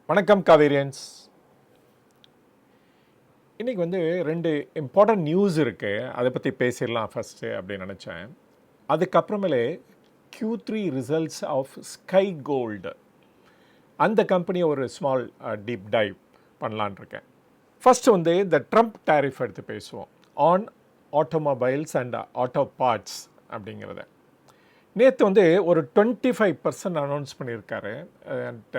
வணக்கம் காவேரியன்ஸ். இன்றைக்கி வந்து 2 இம்பார்ட்டன்ட் நியூஸ் இருக்குது, அதை பற்றி பேசிடலாம் ஃபஸ்ட்டு அப்படின்னு நினச்சேன். அதுக்கப்புறமேலே Q3 results of Sky Gold, அந்த கம்பெனியை ஒரு ஸ்மால் டீப் டைவ் பண்ணலான் இருக்கேன். ஃபஸ்ட்டு வந்து இந்த ட்ரம்ப் டேரிஃப் எடுத்து பேசுவோம், on automobiles and auto parts அப்படிங்கிறத. நேற்று வந்து ஒரு 25% அனௌன்ஸ் பண்ணியிருக்காரு. And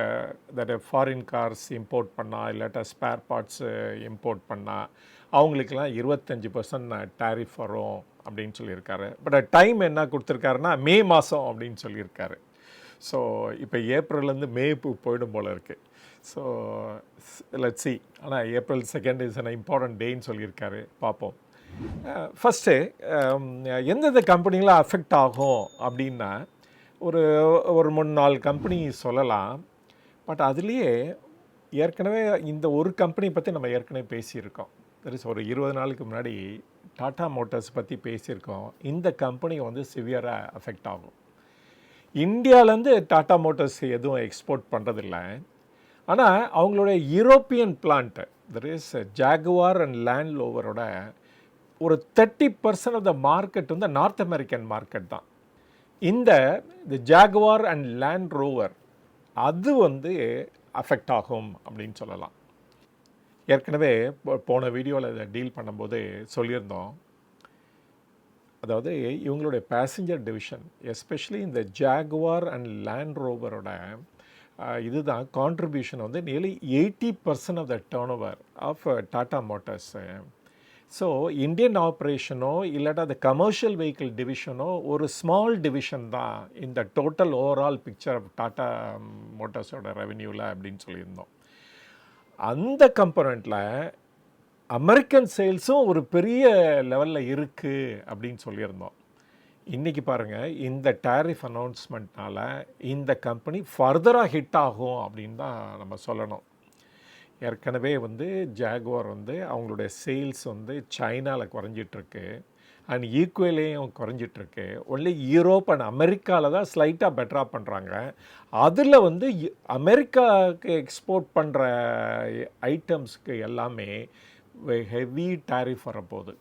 that foreign cars import பண்ணால் இல்லாட்டா ஸ்பேர் பார்ட்ஸு இம்போர்ட் பண்ணால் அவங்களுக்கெல்லாம் 25% டேரிஃப் வரும் அப்படின்னு சொல்லியிருக்காரு. பட் டைம் என்ன கொடுத்துருக்காருன்னா மே மாதம் அப்படின்னு சொல்லியிருக்காரு. ஸோ இப்போ ஏப்ரல்லேருந்து மே போயிடும் போல் இருக்குது. So let's see. ஆனால் April 2 இஸ் an இம்பார்ட்டன்ட் டேன்னு சொல்லியிருக்காரு, பார்ப்போம். ஃபஸ்ட்டு எந்தெந்த கம்பெனிலாம் அஃபெக்ட் ஆகும் அப்படின்னா ஒரு 3-4 கம்பெனி சொல்லலாம். பட் அதுலேயே ஏற்கனவே இந்த ஒரு கம்பெனி பற்றி நம்ம ஏற்கனவே பேசியிருக்கோம். ஒரு 20 நாளுக்கு முன்னாடி டாட்டா மோட்டர்ஸ் பற்றி பேசியிருக்கோம். இந்த கம்பெனி வந்து சிவியராக அஃபெக்ட் ஆகும். இந்தியாவிலேருந்து டாட்டா மோட்டர்ஸ் எதுவும் எக்ஸ்போர்ட் பண்ணுறதில்ல. ஆனால் அவங்களுடைய European plant, that is Jaguar and Land ரோவரோட ஒரு 30% ஆஃப் த மார்க்கெட் வந்து நார்த் அமெரிக்கன் மார்க்கெட் தான். இந்த ஜாகுவார் அண்ட் லேண்ட் ரோவர் அது வந்து அஃபெக்ட் ஆகும் அப்படின்னு சொல்லலாம். ஏற்கனவே போன வீடியோவில் இதை டீல் பண்ணும்போது சொல்லியிருந்தோம். அதாவது இவங்களுடைய பேசஞ்சர் டிவிஷன், எஸ்பெஷலி இந்த ஜாகுவார் அண்ட் லேண்ட் ரோவரோட இதுதான் கான்ட்ரிபியூஷன் வந்து nearly 80% of the turnover of Tata Motors. So Indian ஆப்ரேஷனோ இல்லாட்டா அந்த கமர்ஷியல் வெஹிக்கிள் டிவிஷனோ ஒரு ஸ்மால் டிவிஷன் தான் இந்த total overall picture of Tata மோட்டார்ஸோட ரெவென்யூவில் அப்படின்னு சொல்லியிருந்தோம். அந்த கம்பனண்ட்டில் அமெரிக்கன் சேல்ஸும் ஒரு பெரிய லெவலில் இருக்குது அப்படின்னு சொல்லியிருந்தோம். இன்றைக்கி பாருங்கள், இந்த டேரிஃப் அனௌன்ஸ்மெண்ட்னால் இந்த கம்பெனி ஃபர்தராக ஹிட் ஆகும் அப்படின்னு தான் நம்ம சொல்லணும். ஏற்கனவே வந்து ஜாகுவார் வந்து அவங்களுடைய சேல்ஸ் வந்து சைனாவில் குறைஞ்சிட்ருக்கு அண்ட் ஈக்குவலையும் குறைஞ்சிட்ருக்கு. ஒன்லி யூரோப் அண்ட் அமெரிக்காவில் தான் ஸ்லைட்டாக பெட்டராக பண்ணுறாங்க. அதில் வந்து அமெரிக்காவுக்கு எக்ஸ்போர்ட் பண்ணுற ஐட்டம்ஸ்க்கு எல்லாமே ஹெவி டேரிஃப் வரப்போகுது.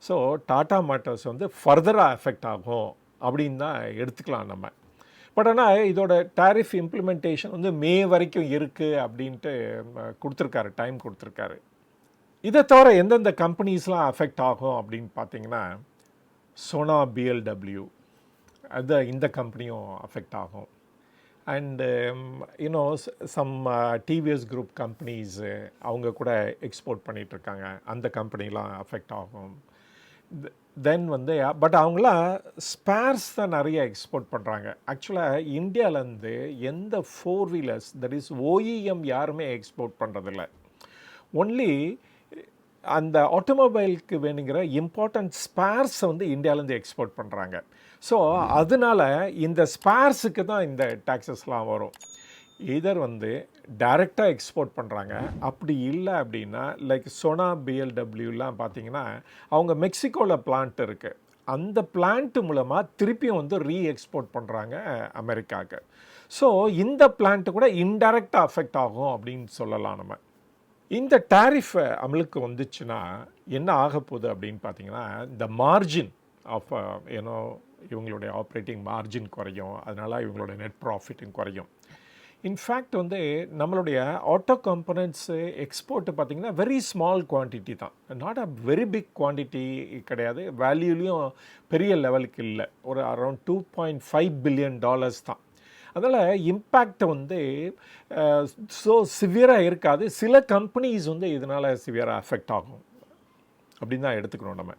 ஸோ டாட்டா மோட்டார்ஸ் வந்து ஃபர்தராக எஃபெக்ட் ஆகும் அப்படின்னு தான் எடுத்துக்கலாம் நம்ம. பட் ஆனால் இதோட டேரிஃப் இம்ப்ளிமெண்டேஷன் வந்து மே வரைக்கும் இருக்குது அப்படின்ட்டு கொடுத்துருக்காரு, டைம் கொடுத்துருக்காரு. இதை தவிர எந்தெந்த கம்பெனிஸ்லாம் அஃபெக்ட் ஆகும் அப்படின்னு பார்த்தீங்கன்னா சோனா பிஎல்டபிள்யூ, அது இந்த கம்பெனியும் அஃபெக்ட் ஆகும். And you know some TVS group companies அவங்க கூட எக்ஸ்போர்ட் பண்ணிகிட்ருக்காங்க, அந்த கம்பெனிலாம் அஃபெக்ட் ஆகும். தென் வந்து பட் அவங்களாம் ஸ்பேர்ஸ் தான் நிறைய எக்ஸ்போர்ட் பண்ணுறாங்க. ஆக்சுவலாக இந்தியாவிலேருந்து எந்த 4 வீலர்ஸ் தட் இஸ் OEM யாருமே எக்ஸ்போர்ட் பண்ணுறதில்ல. ஒன்லி அந்த ஆட்டோமொபைலுக்கு வேணுங்கிற இம்பார்ட்டன்ட் ஸ்பேர்ஸை வந்து இந்தியாவிலேருந்து எக்ஸ்போர்ட் பண்ணுறாங்க. ஸோ அதனால் இந்த ஸ்பேர்ஸுக்கு தான் இந்த டேக்ஸஸ்லாம் வரும். இதர் வந்து டைரெக்டாக எக்ஸ்போர்ட் பண்ணுறாங்க. அப்படி இல்லை அப்படின்னா லைக் சோனா பிஎல்டபிள்யூலாம் பார்த்தீங்கன்னா அவங்க மெக்சிகோவில் பிளான்ட் இருக்குது. அந்த பிளான்ட்டு மூலமாக திருப்பியும் வந்து எக்ஸ்போர்ட் பண்ணுறாங்க அமெரிக்காவுக்கு. ஸோ இந்த பிளான்ட்டு கூட இன்டைரக்டாக அஃபெக்ட் ஆகும் அப்படின்னு சொல்லலாம் நம்ம. இந்த டேரிஃப் அமலுக்கு வந்துச்சுன்னா என்ன ஆக போகுது அப்படின்னு பார்த்தீங்கன்னா இந்த மார்ஜின் ஆஃப் ஏன்னோ இவங்களுடைய ஆப்ரேட்டிங் மார்ஜின் குறையும், அதனால் இவங்களுடைய நெட் ப்ராஃபிட்டும் குறையும். இன்ஃபேக்ட் வந்து நம்மளுடைய ஆட்டோ காம்பனன்ட்ஸு எக்ஸ்போர்ட்டு பார்த்திங்கன்னா வெரி ஸ்மால் குவான்டிட்டி தான், not a very big quantity கிடையாது, வேல்யூலையும் பெரிய லெவலுக்கு இல்லை, ஒரு அரௌண்ட் $2.5 பில்லியன் தான். அதனால் இம்பேக்டை வந்து ஸோ சிவியராக இருக்காது. சில கம்பெனிஸ் வந்து இதனால் சிவியராக அஃபெக்ட் ஆகும் அப்படின்னு தான் எடுத்துக்கணும் நம்ம.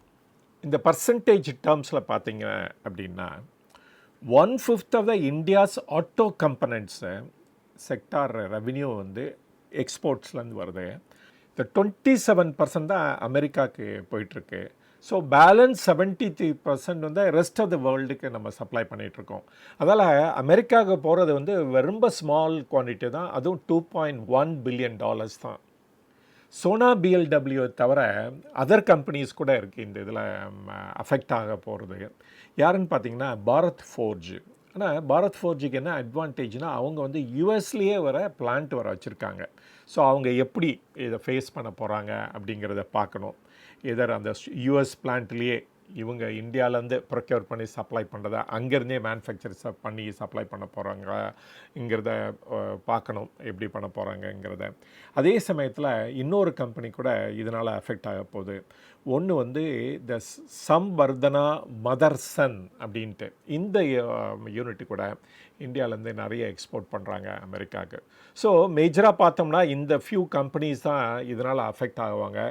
இந்த பர்சன்டேஜ் டேர்ம்ஸில் பார்த்தீங்க அப்படின்னா 1/5 of the India's auto components sector revenue வந்து எக்ஸ்போர்ட்ஸ்லேருந்து வருது. இந்த 27% தான் அமெரிக்காவுக்கு போயிட்டுருக்கு. ஸோ பேலன்ஸ் 73% வந்து ரெஸ்ட் ஆஃப் த வேர்ல்டுக்கு நம்ம சப்ளை பண்ணிகிட்ருக்கோம். அதால் அமெரிக்காவுக்கு போகிறது வந்து ரொம்ப ஸ்மால் குவான்டிட்டி தான், அதுவும் $2.1 பில்லியன் தான். சோனா பிஎல்டபிள்யூ தவிர அதர் கம்பெனிஸ் கூட இருக்குது இந்த இதில் அஃபெக்ட் ஆக போகிறது. யாருன்னு பார்த்தீங்கன்னா பாரத் ஃபோர்ஜ் ஆனால் பாரத் ஃபோர்ஜிக்கு என்ன அட்வான்டேஜ்னால் அவங்க வந்து யூஎஸ்லேயே வர பிளான்ட் வர வச்சுருக்காங்க. ஸோ அவங்க எப்படி இதை ஃபேஸ் பண்ண போகிறாங்க அப்படிங்கிறத பார்க்கணும். எதர் அந்த யூஎஸ் பிளான்ட்லேயே இவங்க இந்தியாவிலேருந்து ப்ரொக்யூர் பண்ணி சப்ளை பண்ணுறதா, அங்கேருந்தே மேனுஃபேக்சர் பண்ணி சப்ளை பண்ண போகிறாங்கங்கிறத பார்க்கணும், எப்படி பண்ண போகிறாங்கங்கிறத. அதே சமயத்தில் இன்னொரு கம்பெனி கூட இதனால் அஃபெக்ட் ஆக போகுது. ஒன்று வந்து இந்த சம்வர்தனா மதர்சன் அப்படின்ட்டு இந்த யூனிட் கூட இந்தியாவிலேருந்து நிறைய எக்ஸ்போர்ட் பண்ணுறாங்க அமெரிக்காவுக்கு. ஸோ மேஜராக பார்த்தோம்னா இந்த ஃபியூ கம்பெனிஸ் தான் இதனால் அஃபெக்ட் ஆகுவாங்க.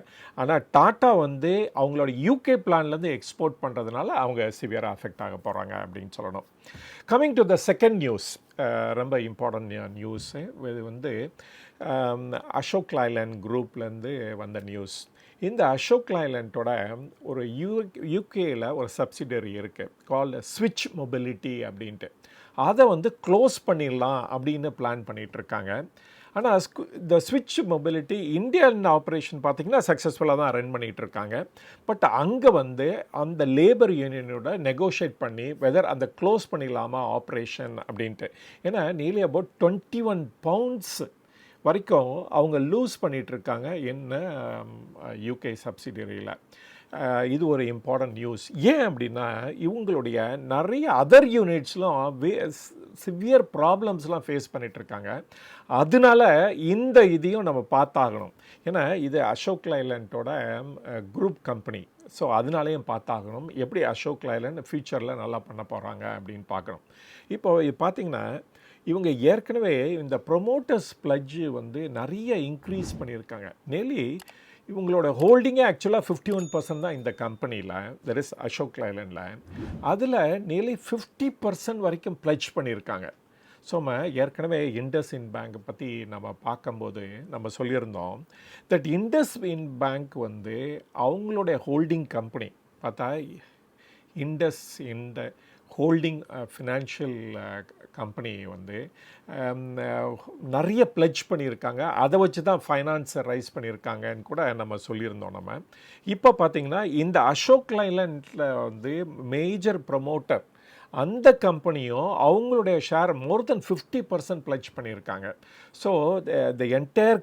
ஆனால் டாட்டா வந்து அவங்களோட யூகே பிளான்லேருந்து எக்ஸ்போர்ட் பண்ணுறதுனால அவங்க சிவியராக அஃபெக்ட் ஆக போகிறாங்க அப்படின்னு சொல்லணும். Coming to the second news, ரொம்ப இம்பார்ட்டன்ட் நியூஸு. இது வந்து அசோக் லைலண்ட் குரூப்லேருந்து வந்த நியூஸ். இந்த அசோக் லைலண்டோட ஒரு யூகேயில் ஒரு சப்சிடரி இருக்குது கால்டு ஸ்விட்ச் மொபிலிட்டி அப்படின்ட்டு. அதை வந்து க்ளோஸ் பண்ணிடலாம் அப்படின்னு பிளான் பண்ணிகிட்ருக்காங்க. ஆனால் இந்த ஸ்விட்ச் மொபிலிட்டி இந்தியன் ஆப்ரேஷன் பார்த்திங்கன்னா சக்ஸஸ்ஃபுல்லாக தான் ரன் பண்ணிகிட்ருக்காங்க. பட் அங்கே வந்து அந்த லேபர் யூனியனோட நெகோஷியேட் பண்ணி வெதர் அந்த க்ளோஸ் பண்ணிடலாமா ஆப்ரேஷன் அப்படின்ட்டு. ஏன்னா நியர்லி அபவுட் 21 பவுண்ட்ஸ் வரைக்கும் அவங்க லூஸ் பண்ணிகிட்ருக்காங்க என்ன யூகே சப்சிடரியில். இது ஒரு இம்பார்ட்டன்ட் நியூஸ். ஏன் அப்படின்னா இவங்களுடைய நிறைய அதர் யூனிட்ஸ்லாம் சிவியர் ப்ராப்ளம்ஸ்லாம் ஃபேஸ் பண்ணிகிட்ருக்காங்க. அதனால இந்த இதையும் நம்ம பார்த்தாகணும். ஏன்னா இது அசோக் லைலண்டோட குரூப் கம்பெனி. ஸோ அதனாலேயும் பார்த்தாகணும் எப்படி அசோக் லைலண்ட் ஃப்யூச்சரில் நல்லா பண்ண போகிறாங்க அப்படின்னு பார்க்கணும். இப்போ பார்த்திங்கன்னா இவங்க ஏற்கனவே இந்த ப்ரொமோட்டர்ஸ் பிளட்ஜ் வந்து நிறைய இன்க்ரீஸ் பண்ணியிருக்காங்க. நேர்லி இவங்களோட ஹோல்டிங்கே ஆக்சுவலாக 51% தான் இந்த கம்பெனியில், தட் இஸ் அசோக் லைலண்டில். அதில் நியர்லி 50% வரைக்கும் பிளட்ஜ் பண்ணியிருக்காங்க. ஸோ நம்ம ஏற்கனவே இண்டஸ்இண்ட் பேங்க் பற்றி நம்ம பார்க்கும்போது நம்ம சொல்லியிருந்தோம் தட் இண்டஸ்இண்ட் பேங்க் வந்து அவங்களுடைய ஹோல்டிங் கம்பெனி பார்த்தா இண்டஸ்இண்ட் ஹோல்டிங் ஃபினான்ஷியல் கம்பெனி வந்து நிறைய பிளட்ஜ் பண்ணியிருக்காங்க. அதை வச்சு தான் ஃபைனான்ஸை ரைஸ் பண்ணியிருக்காங்கன்னு கூட நம்ம சொல்லியிருந்தோம். நம்ம இப்போ பார்த்திங்கன்னா இந்த அசோக் லைலண்டில் வந்து மேஜர் ப்ரமோட்டர் அந்த கம்பெனியும் அவங்களுடைய ஷேர் மோர் தென் 50% பிளட்ஜ் பண்ணியிருக்காங்க. ஸோ த என்டையர்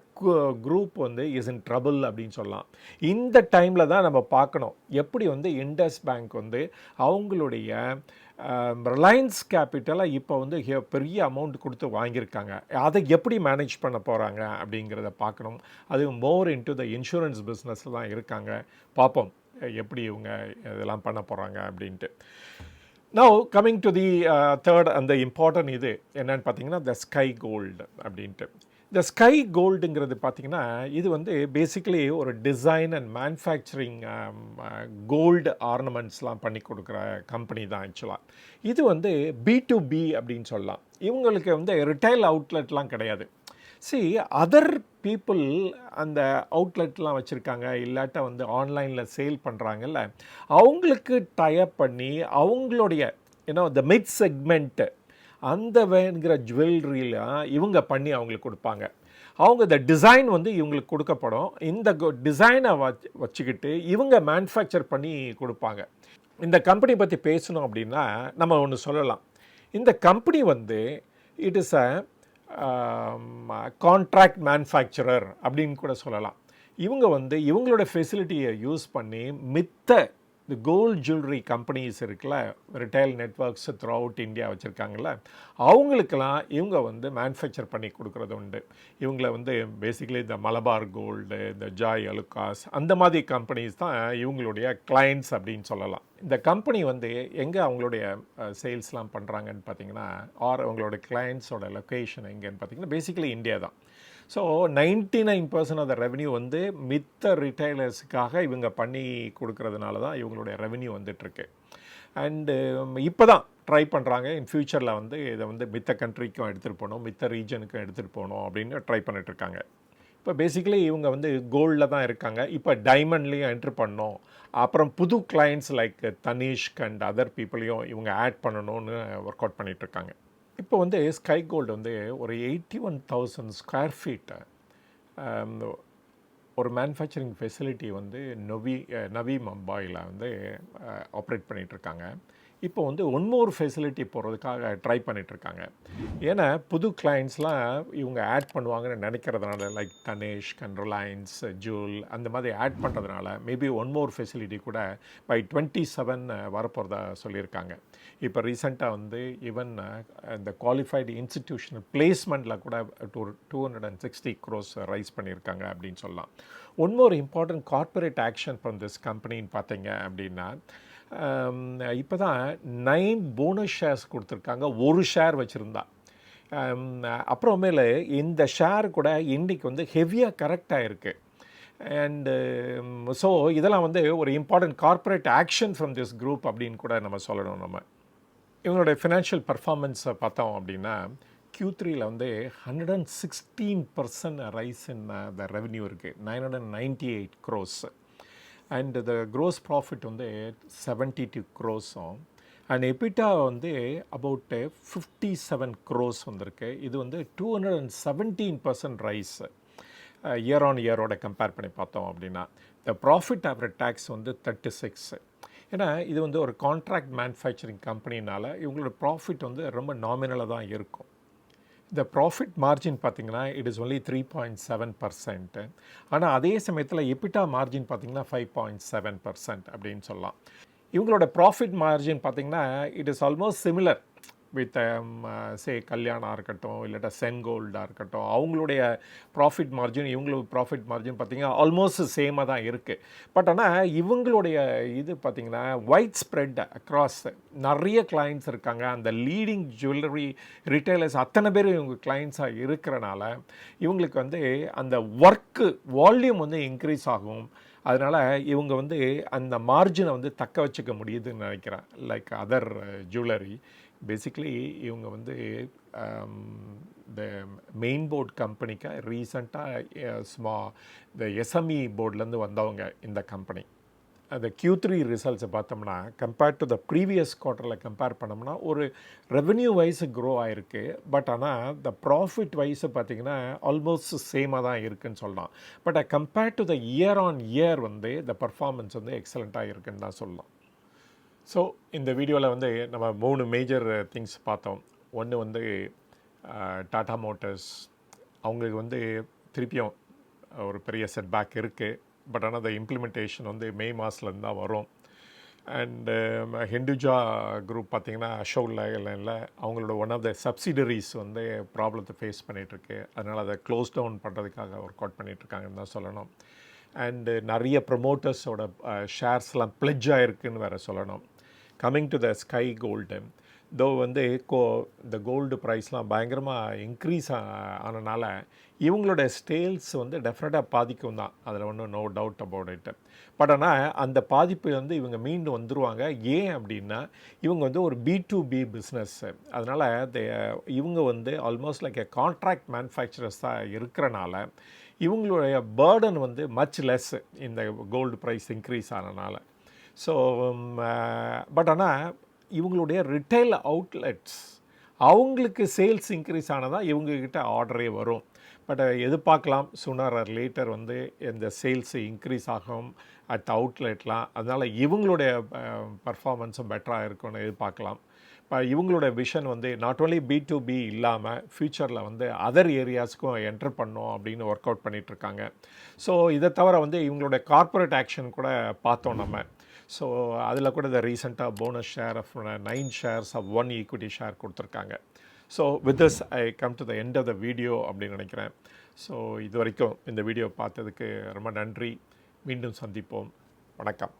குரூப் வந்து இஸ் இன் ட்ரபிள் அப்படின்னு சொல்லலாம். இந்த டைமில் தான் நம்ம பார்க்கணும் எப்படி வந்து இண்டஸ் பேங்க் வந்து அவங்களுடைய ரிலையன்ஸ் கேபிட்டலை இப்போ வந்து பெரிய அமௌண்ட் கொடுத்து வாங்கியிருக்காங்க. அதை எப்படி மேனேஜ் பண்ண போகிறாங்க அப்படிங்கிறத பார்க்கணும். அது மோர் இன்டு த இன்சூரன்ஸ் பிஸ்னஸில் தான் இருக்காங்க. பார்ப்போம் எப்படி இவங்க இதெல்லாம் பண்ண போகிறாங்க அப்படின்ட்டு. Now coming to the third and the important இது என்னன்னு பார்த்தீங்கன்னா the sky gold அப்படின்ட்டு. இந்த ஸ்கை கோல்டுங்கிறது பார்த்திங்கன்னா இது வந்து பேசிக்கலி ஒரு டிசைன் அண்ட் மேனுஃபேக்சரிங் கோல்டு ஆர்னமெண்ட்ஸ்லாம் பண்ணி கொடுக்குற கம்பெனி தான் ஆக்சுவலாக. இது வந்து B2B அப்படின்னு சொல்லலாம். இவங்களுக்கு வந்து ரிட்டைல் அவுட்லெட்லாம் கிடையாது. அதர் பீப்புள் அந்த அவுட்லெட்லாம் வச்சுருக்காங்க, இல்லாட்ட வந்து ஆன்லைனில் சேல் பண்ணுறாங்கல்ல, அவங்களுக்கு டைப் பண்ணி அவங்களுடைய த மிட் செக்மெண்ட்டு அந்த வேணுங்கிற ஜுவல்லரிலாம் இவங்க பண்ணி அவங்களுக்கு கொடுப்பாங்க. அவங்க இந்த டிசைன் வந்து இவங்களுக்கு கொடுக்கப்படும். இந்த டிசைனை வச்சுக்கிட்டு இவங்க மேனுஃபேக்சர் பண்ணி கொடுப்பாங்க. இந்த கம்பெனி பற்றி பேசணும் அப்படின்னா நம்ம ஒன்று சொல்லலாம். இந்த கம்பெனி வந்து it is a contract manufacturer அப்படின்னு கூட சொல்லலாம். இவங்க வந்து இவங்களோட ஃபெசிலிட்டியை யூஸ் பண்ணி மித்த இந்த கோல்டு ஜுவல்லரி கம்பெனிஸ் இருக்குல்ல, retail networks throughout India வச்சுருக்காங்கல்ல, அவங்களுக்கெல்லாம் இவங்க வந்து மேனுஃபேக்சர் பண்ணி கொடுக்குறது உண்டு. இவங்கள வந்து பேசிக்கலி இந்த மலபார் கோல்டு, இந்த ஜாய் அலுகாஸ் அந்த மாதிரி கம்பெனிஸ் தான் இவங்களுடைய கிளைண்ட்ஸ் அப்படின்னு சொல்லலாம். இந்த கம்பெனி வந்து எங்கே அவங்களுடைய சேல்ஸ்லாம் பண்ணுறாங்கன்னு பார்த்தீங்கன்னா, அவங்களோட கிளைண்ட்ஸோட லொக்கேஷன் எங்கேன்னு பார்த்தீங்கன்னா பேசிக்கலி இந்தியா தான். ஸோ 99% ஆஃப் த ரெவன்யூ வந்து மித்த ரிட்டைலர்ஸுக்காக இவங்க பண்ணி கொடுக்கறதுனால தான் இவங்களுடைய ரெவன்யூ வந்துட்டுருக்கு. அண்டு இப்போ தான் ட்ரை பண்ணுறாங்க இன் ஃப்யூச்சரில் வந்து இதை வந்து மித்த கண்ட்ரிக்கும் எடுத்துகிட்டு போகணும், மித்த ரீஜனுக்கும் எடுத்துகிட்டு போகணும் அப்படின்னு ட்ரை பண்ணிட்டுருக்காங்க. இப்போ பேசிக்கலி இவங்க வந்து கோல்டில் தான் இருக்காங்க. இப்போ டைமண்ட்லேயும் என்ட்ரு பண்ணோம். அப்புறம் புது clients like Tanishq and other பீப்புளையும் இவங்க ஆட் பண்ணணும்னு ஒர்க் அவுட் பண்ணிகிட்ருக்காங்க. இப்போ வந்து ஸ்கை கோல்டு வந்து ஒரு 81,000 ஸ்கொயர் ஃபீட்டை ஒரு மேனுஃபேக்சரிங் ஃபெசிலிட்டி வந்து நவி மும்பையில் வந்து ஆப்ரேட் பண்ணிகிட்ருக்காங்க. இப்போ வந்து ஒன் மோர் ஃபெசிலிட்டி போகிறதுக்காக ட்ரை பண்ணிகிட்ருக்காங்க. ஏன்னா புது கிளைண்ட்ஸ்லாம் இவங்க ஆட் பண்ணுவாங்கன்னு நினைக்கிறதுனால, லைக் தனேஷ்க், ரிலையன்ஸ், ஜூல் அந்த மாதிரி ஆட் பண்ணுறதுனால மேபி ஒன் மோர் ஃபெசிலிட்டி கூட பை 27 வரப்போகிறதா சொல்லியிருக்காங்க. இப்போ ரீசெண்டாக வந்து ஈவன் இந்த குவாலிஃபைடு இன்ஸ்டிடியூஷனல் பிளேஸ்மெண்ட்டில் கூட 260 crores ரைஸ் பண்ணியிருக்காங்க அப்படின்னு சொல்லலாம். One more important corporate action from this கம்பெனின்னு பார்த்தீங்க அப்படின்னா, இப்போ தான் 9 போனஸ் ஷேர்ஸ் கொடுத்துருக்காங்க, ஒரு ஷேர் வச்சுருந்தா. அப்புறமேல இந்த ஷேர் கூட இன்றைக்கி வந்து ஹெவியாக கரெக்ட் ஆகிருக்கு. அண்டு ஸோ இதெல்லாம் வந்து ஒரு important corporate action from this group அப்படின்னு கூட நம்ம சொல்லணும். நம்ம இவங்களுடைய ஃபினான்ஷியல் பர்ஃபார்மன்ஸை பார்த்தோம் அப்படின்னா, Q3ல வந்து 116% ரைஸ் இன் த ரெவன்யூ இருக்குது, 998 crores. And the gross profit வந்து 72 crores. அண்ட் எபிட்டா வந்து அபவுட் 57 crores வந்திருக்கு. இது வந்து 217% ரைஸ் இயர் ஆன் இயரோட கம்பேர் பண்ணி பார்த்தோம் அப்படின்னா. த ப்ராஃபிட் ஆஃப்டர் டேக்ஸ் வந்து 36. ஏன்னா இது வந்து ஒரு கான்ட்ராக்ட் மேனுஃபேக்சரிங் கம்பெனினால இவங்களோட ப்ராஃபிட் வந்து ரொம்ப நாமினலாக தான் இருக்கும். இந்த ப்ராஃபிட் மார்ஜின் பார்த்திங்கன்னா இட் இஸ் ஒன்லி 3.7%. ஆனால் அதே சமயத்தில் எபிட்டா மார்ஜின் பார்த்திங்கன்னா 5.7% அப்படின்னு சொல்லலாம். இவங்களோட ப்ராஃபிட் மார்ஜின் பார்த்திங்கன்னா it is almost similar with say கல்யாணாக இருக்கட்டும், இல்லாட்டா சென்கோல்டாக இருக்கட்டும். அவங்களுடைய ப்ராஃபிட் மார்ஜின் இவங்களுக்கு ப்ராஃபிட் மார்ஜின் பார்த்திங்கன்னா ஆல்மோஸ்ட் சேமாக தான் இருக்குது. பட் ஆனால் இவங்களுடைய இது பார்த்திங்கன்னா வைட் ஸ்ப்ரெட் அக்ராஸ் நிறைய கிளைண்ட்ஸ் இருக்காங்க. அந்த லீடிங் ஜுவல்லரி ரிட்டைலர்ஸ் அத்தனை பேர் இவங்க கிளைண்ட்ஸாக இருக்கிறனால இவங்களுக்கு வந்து அந்த ஒர்க்கு வால்யூம் வந்து இன்க்ரீஸ் ஆகும். அதனால் இவங்க வந்து அந்த மார்ஜினை வந்து தக்க வச்சுக்க முடியுதுன்னு நினைக்கிறேன். லைக் அதர் ஜுவல்லரி பேசிக்லி இவங்க வந்து இந்த மெயின் போர்ட் கம்பெனிக்கு ரீசண்டாக இந்த எஸ்எம்இ போர்ட்லேருந்து வந்தவங்க இந்த கம்பெனி. அந்த Q3 ரிசல்ட்ஸை பார்த்தோம்னா கம்பேர்ட் டு த ப்ரீவியஸ் குவார்ட்டரில் கம்பேர் பண்ணோம்னா ஒரு ரெவென்யூ வைஸ் க்ரோ ஆகிருக்கு. பட் ஆனால் த ப்ராஃபிட் வைஸை பார்த்திங்கன்னா ஆல்மோஸ்ட் சேமாக தான் இருக்குதுன்னு சொல்லலாம். But compared to the year on year வந்து த பர்ஃபார்மன்ஸ் வந்து எக்ஸலண்ட்டாக இருக்குதுன்னு தான் சொல்லலாம். ஸோ இந்த வீடியோவில் வந்து நம்ம 3 மேஜர் திங்ஸ் பார்த்தோம். ஒன்று வந்து டாடா மோட்டர்ஸ், அவங்களுக்கு வந்து திருப்பியும் ஒரு பெரிய செட்பேக் இருக்குது. பட் ஆனால் அந்த இம்ப்ளிமெண்டேஷன் வந்து மே மாதத்துலேருந்து தான் வரும். அண்டு ஹிந்துஜா குரூப் பார்த்திங்கன்னா அசோக் லேலனில் அவங்களோட ஒன் ஆஃப் த சப்சிடரிஸ் வந்து ப்ராப்ளத்தை ஃபேஸ் பண்ணிகிட்ருக்கு. அதனால் அதை க்ளோஸ் டவுன் பண்ணுறதுக்காக ஒர்க் அவுட் பண்ணிகிட்ருக்காங்கன்னு தான் சொல்லணும். அண்டு நிறைய ப்ரொமோட்டர்ஸோட ஷேர்ஸ்லாம் ப்ளெட்ஜ் ஆகிருக்குன்னு வேறு சொல்லணும். Coming to the Sky Gold, though வந்து இந்த கோல்டு ப்ரைஸ்லாம் பயங்கரமாக இன்க்ரீஸ் ஆனனால இவங்களோட ஸ்டேல்ஸ் வந்து டெஃபினட்டாக பாதிக்கும் தான், அதில் ஒன்றும் no doubt about it. But ஆனால் அந்த பாதிப்பு வந்து இவங்க மீண்டு வந்துடுவாங்க. ஏன் அப்படின்னா இவங்க வந்து ஒரு B2B பிஸ்னஸ். அதனால் இவங்க வந்து ஆல்மோஸ்ட் லைக் கான்ட்ராக்ட் மேனுஃபேக்சரர்ஸ் தான் இருக்கிறனால இவங்களுடைய பேர்டன் வந்து மச் லெஸ் இந்த கோல்டு ப்ரைஸ் இன்க்ரீஸ் ஆனனால. ஸோ பட் ஆனால் இவங்களுடைய ரிட்டைல் அவுட்லெட்ஸ் அவங்களுக்கு சேல்ஸ் இன்க்ரீஸ் ஆனதான் இவங்கக்கிட்ட ஆர்டரே வரும். பட் எதிர்பார்க்கலாம் சூனர் ஆர் லேட்டர் வந்து இந்த சேல்ஸ் இன்க்ரீஸ் ஆகும் அட் அவுட்லெட்லாம். அதனால் இவங்களுடைய பர்ஃபார்மன்ஸும் பெட்டராக இருக்கும்னு எதிர்பார்க்கலாம். இப்போ இவங்களோட விஷன் வந்து நாட் ஓன்லி B2B இல்லாமல் ஃப்யூச்சரில் வந்து அதர் ஏரியாஸுக்கும் என்டர் பண்ணோம் அப்படின்னு ஒர்க் அவுட் பண்ணிகிட்ருக்காங்க. ஸோ இதை தவிர வந்து இவங்களோட கார்ப்பரேட் ஆக்ஷன் கூட பார்த்தோம் நம்ம. ஸோ அதில் கூட இந்த ரீசெண்டாக bonus share of 9 shares of 1 equity share கொடுத்துருக்காங்க. So with this I come to the end of the video அப்படின்னு நினைக்கிறேன். ஸோ இது வரைக்கும் இந்த வீடியோ பார்த்ததுக்கு ரொம்ப நன்றி. மீண்டும் சந்திப்போம். வணக்கம்.